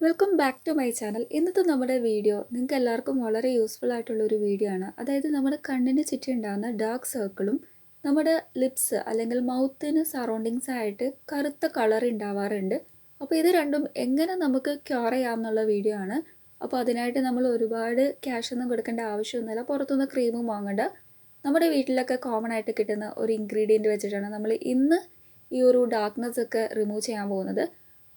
Welcome back to my channel. ഇന്നത്തെ നമ്മുടെ video നിങ്ങൾക്ക് എല്ലാവർക്കും വളരെ യൂസ്ഫുൾ ആയിട്ടുള്ളൊരു വീഡിയോ ആണ്. അതായത് നമ്മുടെ കണ്ണിന് ചുറ്റും ഉണ്ടാകുന്ന ഡാർക്ക് സർക്കിളും നമ്മുടെ ലിപ്സ് അല്ലെങ്കിൽ മൗത്തിന് സറൗണ്ടിങ്സ് ആയിട്ട് കറുത്ത കളർ ഉണ്ടാവാറുണ്ട്. അപ്പോൾ ഇത് രണ്ടും എങ്ങനെ നമുക്ക് ക്യൂർ ചെയ്യാമെന്നുള്ള വീഡിയോ ആണ്. അപ്പോൾ അതിനായിട്ട് നമ്മൾ ഒരുപാട് ക്യാഷ് ഒന്നും കൊടുക്കേണ്ട ആവശ്യമൊന്നുമില്ല, പുറത്തുനിന്ന് ക്രീമും വാങ്ങേണ്ട. നമ്മുടെ വീട്ടിലൊക്കെ കോമൺ ആയിട്ട് കിട്ടുന്ന ഒരു ഇൻഗ്രീഡിയൻറ്റ് വെച്ചിട്ടാണ് നമ്മൾ ഇന്ന് ഈ ഒരു ഡാർക്ക്നെസ് ഒക്കെ റിമൂവ് ചെയ്യാൻ പോകുന്നത്.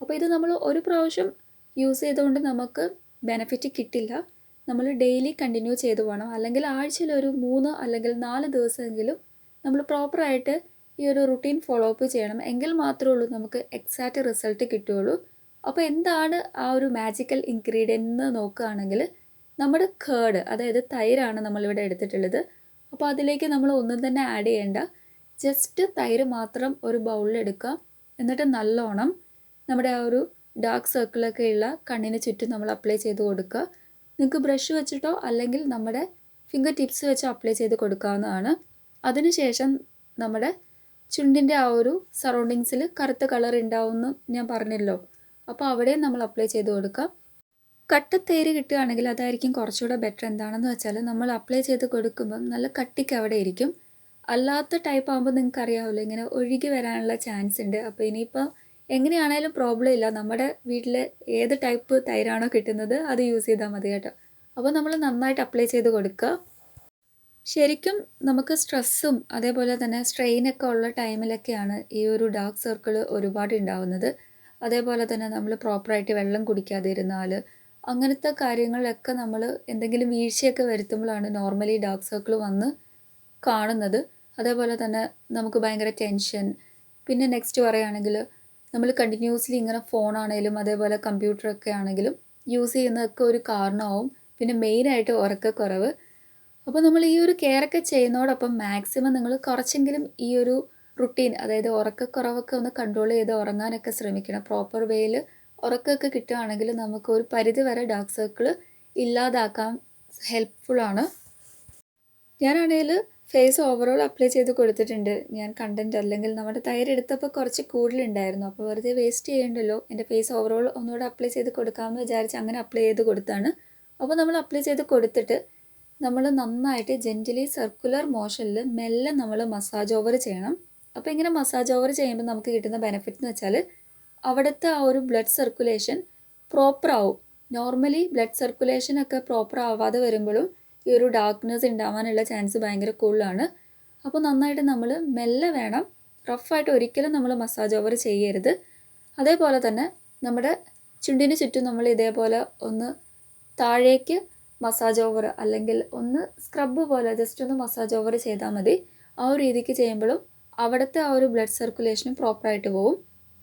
അപ്പോൾ ഇത് നമ്മൾ ഒരു പ്രാവശ്യം യൂസ് ചെയ്തുകൊണ്ട് നമുക്ക് ബെനിഫിറ്റ് കിട്ടില്ല. നമ്മൾ ഡെയിലി കണ്ടിന്യൂ ചെയ്തു പോകണം. അല്ലെങ്കിൽ ആഴ്ചയിൽ ഒരു 3 അല്ലെങ്കിൽ 4 ദിവസമെങ്കിലും നമ്മൾ പ്രോപ്പറായിട്ട് ഈ ഒരു റുട്ടീൻ ഫോളോ അപ്പ് ചെയ്യണം. എങ്കിൽ മാത്രമേ ഉള്ളൂ നമുക്ക് എക്സാക്റ്റ് റിസൾട്ട് കിട്ടുകയുള്ളൂ. അപ്പോൾ എന്താണ് ആ ഒരു മാജിക്കൽ ഇൻഗ്രീഡിയൻ്റ് എന്ന് നോക്കുകയാണെങ്കിൽ നമ്മുടെ കേർഡ്, അതായത് തൈരാണ് നമ്മളിവിടെ എടുത്തിട്ടുള്ളത്. അപ്പോൾ അതിലേക്ക് നമ്മൾ ഒന്നും തന്നെ ആഡ് ചെയ്യേണ്ട. ജസ്റ്റ് തൈര് മാത്രം ഒരു ബൗളിലെടുക്കുക. എന്നിട്ട് നല്ലോണം നമ്മുടെ ആ ഒരു ഡാർക്ക് സർക്കിളൊക്കെ ഉള്ള കണ്ണിന് ചുറ്റും നമ്മൾ അപ്ലൈ ചെയ്ത് കൊടുക്കുക. നിങ്ങൾക്ക് ബ്രഷ് വെച്ചിട്ടോ അല്ലെങ്കിൽ നമ്മുടെ ഫിംഗർ ടിപ്സ് വെച്ചോ അപ്ലൈ ചെയ്ത് കൊടുക്കാവുന്നതാണ്. അതിനുശേഷം നമ്മുടെ ചുണ്ടിൻ്റെ ആ ഒരു സറൗണ്ടിങ്സിൽ കറുത്ത കളർ ഉണ്ടാവുമെന്ന് ഞാൻ പറഞ്ഞല്ലോ, അപ്പോൾ അവിടെയും നമ്മൾ അപ്ലൈ ചെയ്ത് കൊടുക്കുക. കട്ടത്തേര് കിട്ടുകയാണെങ്കിൽ അതായിരിക്കും കുറച്ചുകൂടെ ബെറ്റർ. എന്താണെന്ന് വെച്ചാൽ നമ്മൾ അപ്ലൈ ചെയ്ത് കൊടുക്കുമ്പം നല്ല കട്ടിക്ക് അവിടെ ഇരിക്കും. അല്ലാത്ത ടൈപ്പ് ആകുമ്പോൾ നിങ്ങൾക്ക് അറിയാമല്ലോ, ഇങ്ങനെ ഒഴുകി വരാനുള്ള ചാൻസ് ഉണ്ട്. അപ്പോൾ ഇനിയിപ്പോൾ എങ്ങനെയാണേലും പ്രോബ്ലം ഇല്ല, നമ്മുടെ വീട്ടിൽ ഏത് ടൈപ്പ് തൈരാണോ കിട്ടുന്നത് അത് യൂസ് ചെയ്താൽ മതി കേട്ടോ. അപ്പോൾ നമ്മൾ നന്നായിട്ട് അപ്ലൈ ചെയ്ത് കൊടുക്കുക. ശരിക്കും നമുക്ക് സ്ട്രെസ്സും അതേപോലെ തന്നെ സ്ട്രെയിനൊക്കെ ഉള്ള ടൈമിലൊക്കെയാണ് ഈ ഒരു ഡാർക്ക് സർക്കിൾ ഒരുപാട് ഉണ്ടാവുന്നത്. അതേപോലെ തന്നെ നമ്മൾ പ്രോപ്പറായിട്ട് വെള്ളം കുടിക്കാതിരുന്നാൽ അങ്ങനത്തെ കാര്യങ്ങളിലൊക്കെ നമ്മൾ എന്തെങ്കിലും വീഴ്ചയൊക്കെ വരുത്തുമ്പോഴാണ് നോർമലി ഡാർക്ക് സർക്കിൾ വന്ന് കാണുന്നത്. അതേപോലെ തന്നെ നമുക്ക് ഭയങ്കര ടെൻഷൻ. പിന്നെ നെക്സ്റ്റ് പറയുകയാണെങ്കിൽ നമ്മൾ കണ്ടിന്യൂസ്ലി ഇങ്ങനെ ഫോണാണെങ്കിലും അതേപോലെ കമ്പ്യൂട്ടറൊക്കെ ആണെങ്കിലും യൂസ് ചെയ്യുന്നതൊക്കെ ഒരു കാരണമാവും. പിന്നെ മെയിനായിട്ട് ഉറക്കക്കുറവ്. അപ്പോൾ നമ്മൾ ഈ ഒരു കെയറൊക്കെ ചെയ്യുന്നതോടൊപ്പം മാക്സിമം നിങ്ങൾ കുറച്ചെങ്കിലും ഈ ഒരു റുട്ടീൻ, അതായത് ഉറക്കക്കുറവൊക്കെ ഒന്ന് കൺട്രോൾ ചെയ്ത് ഉറങ്ങാനൊക്കെ ശ്രമിക്കണം. പ്രോപ്പർ വേയിൽ ഉറക്കമൊക്കെ കിട്ടുകയാണെങ്കിൽ നമുക്ക് ഒരു പരിധി വരെ ഡാർക്ക് സർക്കിൾ ഇല്ലാതാക്കാൻ ഹെൽപ്ഫുള്ളാണ്. ഞാനാണെങ്കിൽ ഫേസ് ഓവറോൾ അപ്ലൈ ചെയ്ത് കൊടുത്തിട്ടുണ്ട്. ഞാൻ കണ്ടൻറ്റ് അല്ലെങ്കിൽ നമ്മുടെ തൈര് എടുത്തപ്പോൾ കുറച്ച് കൂടുതലുണ്ടായിരുന്നു. അപ്പോൾ വെറുതെ വേസ്റ്റ് ചെയ്യണ്ടല്ലോ, എൻ്റെ ഫേസ് ഓവറോൾ ഒന്നുകൂടെ അപ്ലൈ ചെയ്ത് കൊടുക്കാമെന്ന് വിചാരിച്ച് അങ്ങനെ അപ്ലൈ ചെയ്ത് കൊടുത്താണ്. അപ്പോൾ നമ്മൾ അപ്ലൈ ചെയ്ത് കൊടുത്തിട്ട് നമ്മൾ നന്നായിട്ട് ജെൻറ്റലി സർക്കുലർ മോഷനിൽ മെല്ലെ നമ്മൾ മസാജ് ഓവർ ചെയ്യണം. അപ്പോൾ ഇങ്ങനെ മസാജ് ഓവർ ചെയ്യുമ്പോൾ നമുക്ക് കിട്ടുന്ന ബെനിഫിറ്റ് എന്ന് വെച്ചാൽ അവിടുത്തെ ആ ഒരു ബ്ലഡ് സർക്കുലേഷൻ പ്രോപ്പർ ആവും. നോർമലി ബ്ലഡ് സർക്കുലേഷനൊക്കെ പ്രോപ്പർ ആവാതെ വരുമ്പോഴും ഈ ഒരു ഡാർക്ക്നെസ് ഉണ്ടാവാനുള്ള ചാൻസ് ഭയങ്കര കൂടുതലാണ്. അപ്പോൾ നന്നായിട്ട് നമ്മൾ മെല്ലെ വേണം, റഫായിട്ട് ഒരിക്കലും നമ്മൾ മസാജ് ഓവർ ചെയ്യരുത്. അതേപോലെ തന്നെ നമ്മുടെ ചുണ്ടിന് ചുറ്റും നമ്മൾ ഇതേപോലെ ഒന്ന് താഴേക്ക് മസാജ് ഓവർ അല്ലെങ്കിൽ ഒന്ന് സ്ക്രബ് പോലെ ജസ്റ്റ് ഒന്ന് മസാജ് ഓവർ ചെയ്താൽ മതി. ആ ഒരു രീതിക്ക് ചെയ്യുമ്പോഴും അവിടുത്തെ ആ ഒരു ബ്ലഡ് സർക്കുലേഷനും പ്രോപ്പറായിട്ട് പോകും.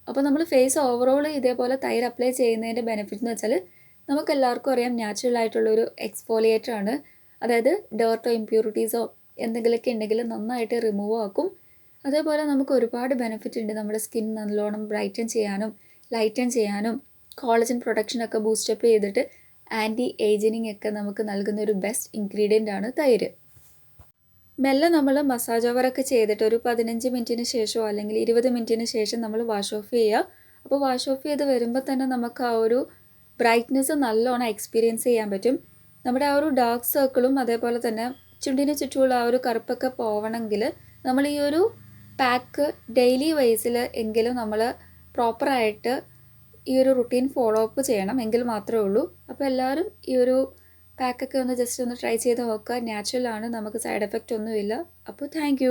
അപ്പോൾ നമ്മൾ ഫേസ് ഓവറോൾ ഇതേപോലെ തൈര് അപ്ലൈ ചെയ്യുന്നതിൻ്റെ ബെനിഫിറ്റ് എന്ന് വെച്ചാൽ നമുക്ക് എല്ലാവർക്കും അറിയാം, നാച്ചുറൽ ആയിട്ടുള്ളൊരു എക്സ്ഫോളിയേറ്റർ ആണ്. അതായത് ഡേർട്ടോ ഇമ്പ്യൂരിറ്റീസോ എന്തെങ്കിലുമൊക്കെ ഉണ്ടെങ്കിൽ നന്നായിട്ട് റിമൂവ് ആക്കും. അതേപോലെ നമുക്ക് ഒരുപാട് ബെനിഫിറ്റ് ഉണ്ട്. നമ്മുടെ സ്കിൻ നല്ലോണം ബ്രൈറ്റൻ ചെയ്യാനും ലൈറ്റൻ ചെയ്യാനും കോളജൻ പ്രൊഡക്ഷനൊക്കെ ബൂസ്റ്റപ്പ് ചെയ്തിട്ട് ആൻറ്റി ഏജിനിങ് ഒക്കെ നമുക്ക് നൽകുന്ന ഒരു ബെസ്റ്റ് ഇൻഗ്രീഡിയൻ്റ് ആണ് തൈര്. മെല്ലെ നമ്മൾ മസാജ് ഓവറൊക്കെ ചെയ്തിട്ട് ഒരു 15 മിനിറ്റിന് ശേഷമോ അല്ലെങ്കിൽ 20 മിനിറ്റിന് ശേഷം നമ്മൾ വാഷ് ഓഫ് ചെയ്യുക. അപ്പോൾ വാഷ് ഓഫ് ചെയ്ത് വരുമ്പോൾ തന്നെ നമുക്ക് ആ ഒരു ബ്രൈറ്റ്നെസ് നല്ലോണം എക്സ്പീരിയൻസ് ചെയ്യാൻ പറ്റും. നമ്മുടെ ആ ഒരു ഡാർക്ക് സർക്കിളും അതേപോലെ തന്നെ ചുണ്ടിന് ചുറ്റുമുള്ള ആ ഒരു കറുപ്പൊക്കെ പോവണമെങ്കിൽ നമ്മൾ ഈ ഒരു പാക്ക് ഡെയിലി വൈസിൽ എങ്കിലും നമ്മൾ പ്രോപ്പറായിട്ട് ഈ ഒരു റുട്ടീൻ ഫോളോ അപ്പ് ചെയ്യണം. എങ്കിൽ മാത്രമേ ഉള്ളൂ. അപ്പോൾ എല്ലാവരും ഈ ഒരു പാക്കൊക്കെ ഒന്ന് ജസ്റ്റ് ഒന്ന് ട്രൈ ചെയ്ത് നോക്കുക. നാച്ചുറലാണ്, നമുക്ക് സൈഡ് എഫക്റ്റ് ഒന്നുമില്ല. അപ്പോൾ താങ്ക്